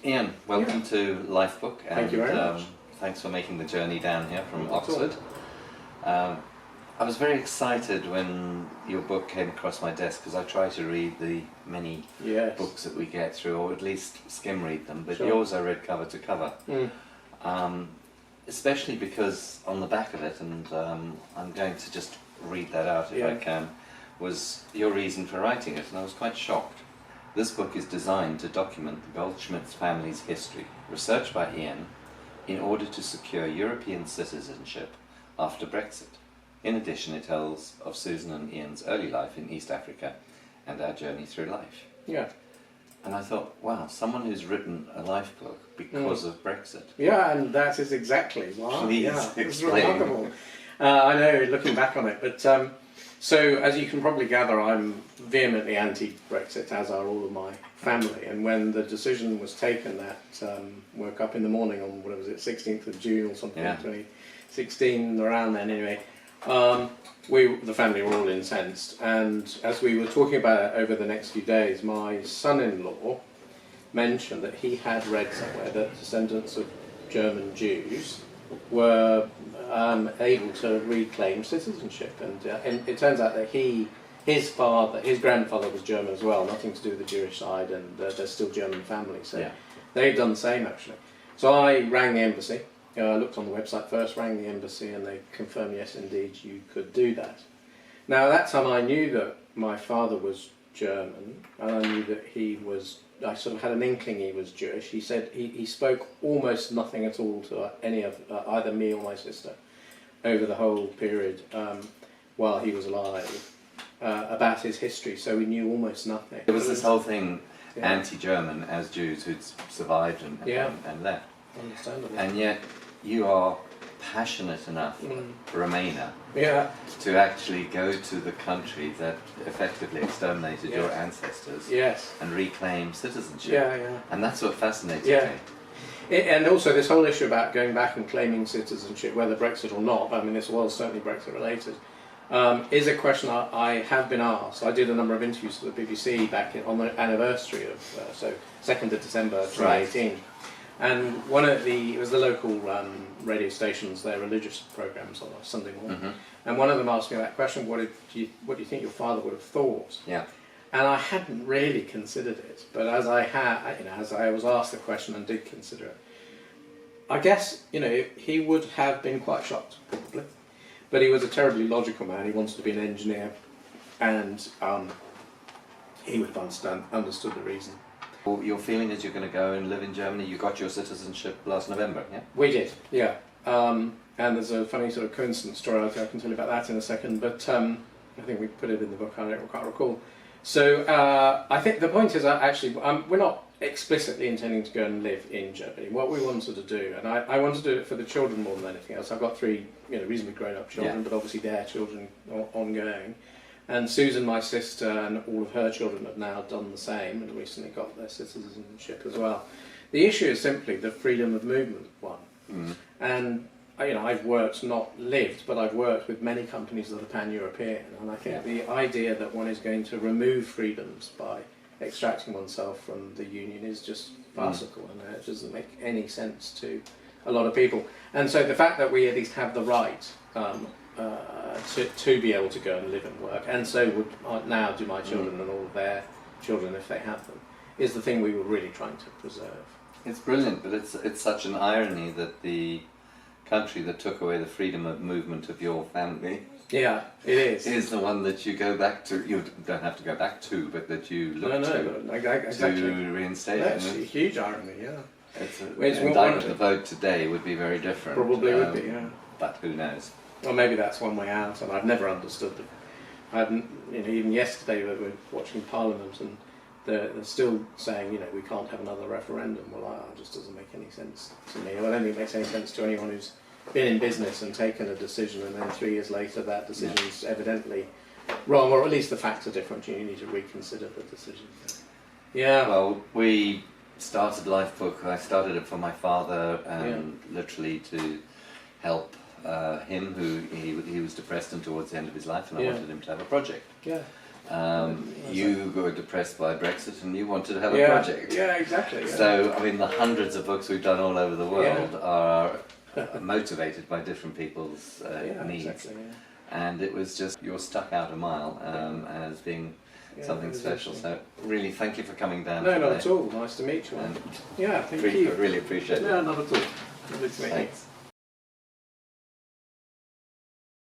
Ian, welcome to LifeBook, and Thank you very much. Thanks for making the journey down here from Oxford. I was very excited when your book came across my desk because I try to read the many books that we get through, or at least skim read them, but yours I read cover to cover. Especially because on the back of it, and I'm going to just read that out if I can, was your reason for writing it, and I was quite shocked. This book is designed to document the Goldsmith family's history, researched by Ian, in order to secure European citizenship after Brexit. In addition, it tells of Susan and Ian's early life in East Africa and our journey through life. Yeah. And I thought, wow, someone who's written a life book because of Brexit. Yeah, and that is exactly why. Please explain. It's explain. remarkable. I know, looking back on it, but so as you can probably gather, I'm vehemently anti-Brexit, as are all of my family. And when the decision was taken, that woke up in the morning on, what was it, 16th of June or something, 2016, around then anyway. The family were all incensed, and as we were talking about it over the next few days, my son-in-law mentioned that he had read somewhere that descendants of German Jews were able to reclaim citizenship, and it turns out that his grandfather was German as well, nothing to do with the Jewish side, and they're still German family, so they've done the same actually. So I rang the embassy. I looked on the website first, rang the embassy, and they confirmed, yes, indeed, you could do that. Now, at that time, I knew that my father was German, and I knew that I sort of had an inkling he was Jewish. He said he spoke almost nothing at all to any of either me or my sister over the whole period while he was alive about his history, so we knew almost nothing. There was this whole thing, anti-German as Jews who'd survived and left. Understandable. And yet, you are passionate enough, Remainer, to actually go to the country that effectively exterminated your ancestors and reclaim citizenship. And that's what fascinated me. And also this whole issue about going back and claiming citizenship, whether Brexit or not, I mean this was certainly Brexit related, is a question I have been asked. I did a number of interviews for the BBC back on the anniversary of, so 2nd of December 2018. And it was the local radio stations, their religious programs on a Sunday morning. And one of them asked me that question, what do you think your father would have thought? And I hadn't really considered it, but as I was asked the question and did consider it, I guess, he would have been quite shocked, probably. But he was a terribly logical man. He wanted to be an engineer, and he would have understood the reason. Your feeling is you're going to go and live in Germany. You got your citizenship last November, yeah? We did, yeah. And there's a funny sort of coincidence story. I can tell you about that in a second. But I think we put it in the book. I can't recall. So I think the point is that actually we're not explicitly intending to go and live in Germany. What we wanted to do, and I wanted to do it for the children more than anything else. I've got three, reasonably grown-up children, but obviously their children ongoing. And Susan, my sister, and all of her children have now done the same and recently got their citizenship as well. The issue is simply the freedom of movement one. And I've worked, not lived, but I've worked with many companies that are pan-European, and I think the idea that one is going to remove freedoms by extracting oneself from the union is just farcical, and it doesn't make any sense to a lot of people. And so the fact that we at least have the right to be able to go and live and work, and so would now do my children and all of their children if they have them, is the thing we were really trying to preserve. It's brilliant, but it's such an irony that the country that took away the freedom of movement of your family is the one that you go back to. You don't have to go back to, but that you look to reinstate. That's a huge irony, The vote today would be very different. Probably would be, but who knows? Well, maybe that's one way out, and I've never understood them. I hadn't, even yesterday we were watching Parliament, and they're still saying, we can't have another referendum. Well, that just doesn't make any sense to me. I don't think it makes any sense to anyone who's been in business and taken a decision, and then 3 years later that decision is evidently wrong, or at least the facts are different. You need to reconsider the decision. Well, we started LifeBook. I started it for my father, literally to help him, who he was depressed and towards the end of his life, and I wanted him to have a project. You were depressed by Brexit and you wanted to have a Yeah, project. yeah, exactly. Yeah. So, I mean, the hundreds of books we've done all over the world are motivated by different people's needs. Exactly, yeah. And it was just, you're stuck out a mile as being something special. So, really, thank you for coming down No, today. not at all. Nice to meet you. And Yeah, thank you. really appreciate it. No, not at all. Lovely to meet you. Thanks.